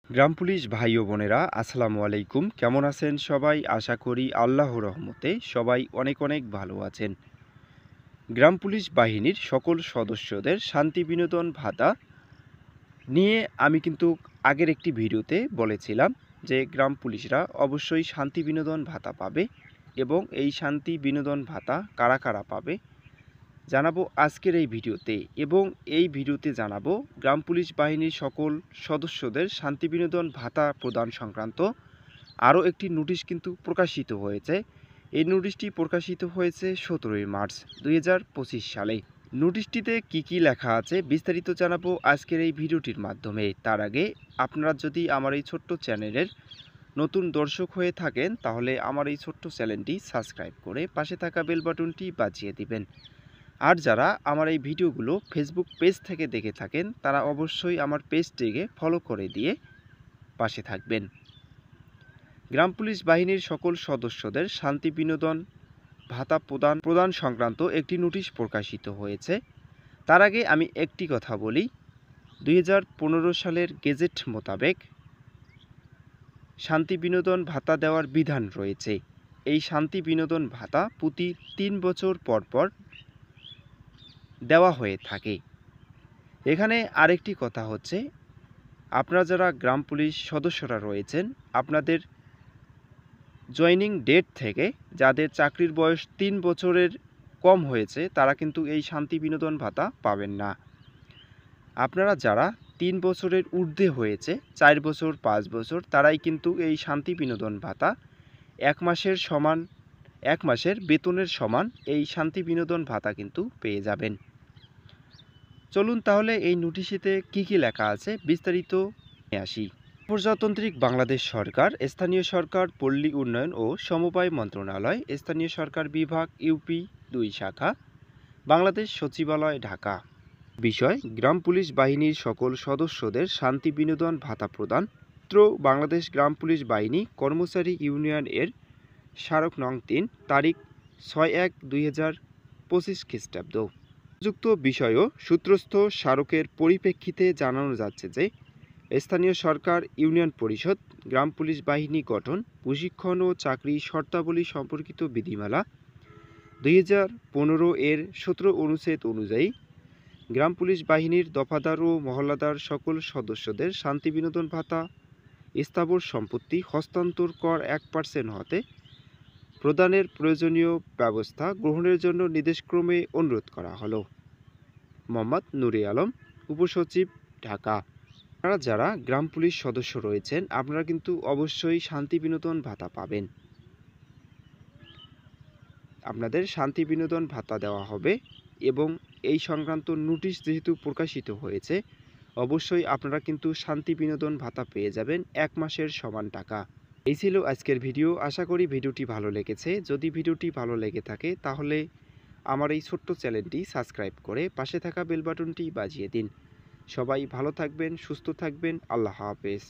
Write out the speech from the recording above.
গ্রাম police ভাই ও বোনেরা আসসালামু আলাইকুম। কেমন আছেন সবাই? আশা করি আল্লাহর রহমতে সবাই অনেক অনেক ভালো আছেন। গ্রাম পুলিশ বাহিনীর সকল সদস্যদের শান্তি বিনোদন ভাতা নিয়ে আমি কিন্তু আগের একটি ভিডিওতে বলেছিলাম যে গ্রাম পুলিশরা অবশ্যই শান্তি বিনোদন ভাতা পাবে এবং এই শান্তি বিনোদন ভাতা কারা কারা পাবে জানাবো আজকের এই ভিডিওতে। এবং এই ভিডিওতে জানাবো গ্রাম পুলিশ বাহিনীর সকল সদস্যদের শান্তি বিনোদন ভাতা প্রদান সংক্রান্ত আরও একটি নোটিশ কিন্তু প্রকাশিত হয়েছে। এই নোটিশটি প্রকাশিত হয়েছে 17 মার্চ 2025 সালে। নোটিশটিতে কি লেখা আছে বিস্তারিত জানাবো আজকের এই ভিডিওটির মাধ্যমে। তার আগে আপনারা যদি আমার এই ছোট্ট চ্যানেলের নতুন দর্শক হয়ে থাকেন তাহলে আমার এই ছোট্ট চ্যানেলটি সাবস্ক্রাইব করে পাশে থাকা বেল বাটনটি বাজিয়ে দিবেন। আর যারা আমার এই ভিডিওগুলো ফেসবুক পেজ থেকে দেখে থাকেন তারা অবশ্যই আমার পেজটিকে ফলো করে দিয়ে পাশে থাকবেন। গ্রাম পুলিশ বাহিনীর সকল সদস্যদের শান্তি বিনোদন ভাতা প্রদান সংক্রান্ত একটি নোটিশ প্রকাশিত হয়েছে। তার আগে আমি একটি কথা বলি, 2015 সালের গেজেট মোতাবেক শান্তি বিনোদন ভাতা দেওয়ার বিধান রয়েছে। এই শান্তি বিনোদন ভাতা প্রতি 3 বছর পর পর দেওয়া হয়ে থাকে। এখানে আরেকটি কথা হচ্ছে, আপনারা যারা গ্রাম পুলিশ সদস্যরা রয়েছেন আপনাদের জয়েনিং ডেট থেকে যাদের চাকরির বয়স 3 বছরের কম হয়েছে তারা কিন্তু এই শান্তি বিনোদন ভাতা পাবেন না। আপনারা যারা 3 বছরের ঊর্ধ্বে হয়েছে 4 বছর 5 বছর তারাই কিন্তু এই শান্তি বিনোদন ভাতা 1 মাসের বেতনের সমান এই শান্তি বিনোদন ভাতা কিন্তু পেয়ে যাবেন। চলুন তাহলে এই নোটিশেতে কি লেখা আছে বিস্তারিত নিয়ে আসি। প্রজাতান্ত্রিক বাংলাদেশ সরকার, স্থানীয় সরকার, পল্লী উন্নয়ন ও সমবায় মন্ত্রণালয়, স্থানীয় সরকার বিভাগ, ইউপি 2 শাখা, বাংলাদেশ সচিবালয়, ঢাকা। বিষয়: গ্রাম পুলিশ বাহিনীর সকল সদস্যদের শান্তি বিনোদন ভাতা প্রদান। বাংলাদেশ গ্রাম পুলিশ বাহিনী কর্মচারী ইউনিয়ন এর স্মারক নং 3, তারিখ 6/1/2025 খ্রিস্টাব্দ। যুক্ত বিষয়ও সূত্রস্থ স্মারকের পরিপ্রেক্ষিতে জানানো যাচ্ছে যে স্থানীয় সরকার, ইউনিয়ন পরিষদ, গ্রাম পুলিশ বাহিনী গঠন, প্রশিক্ষণ ও চাকরি শর্তাবলী সম্পর্কিত বিধিমালা 2015 এর 17 অনুচ্ছেদ অনুযায়ী গ্রাম পুলিশ বাহিনীর দফাদার ও মহল্লাদার সকল সদস্যদের শান্তি বিনোদন ভাতা স্থাবর সম্পত্তি হস্তান্তর কর 1% হতে প্রদানের প্রয়োজনীয় ব্যবস্থা গ্রহণের জন্য নির্দেশক্রমে অনুরোধ করা হলো। মোহাম্মদ নুরে আলম, উপসচিব, ঢাকা। আপনারা যারা গ্রাম পুলিশ সদস্য রয়েছেন আপনারা কিন্তু অবশ্যই শান্তি বিনোদন ভাতা পাবেন। আপনাদের শান্তি বিনোদন ভাতা দেওয়া হবে এবং এই সংক্রান্ত নোটিশ যেহেতু প্রকাশিত হয়েছে অবশ্যই আপনারা কিন্তু শান্তি বিনোদন ভাতা পেয়ে যাবেন 1 মাসের সমান টাকা। এই ছিল আজকের ভিডিও। আশা করি ভিডিওটি ভালো লেগেছে। যদি ভিডিওটি ভালো লেগে থাকে তাহলে আমার এই ছোট্ট চ্যানেলটি সাবস্ক্রাইব করে পাশে থাকা বেল বাটনটি বাজিয়ে দিন। সবাই ভালো থাকবেন, সুস্থ থাকবেন। আল্লাহ হাফেজ।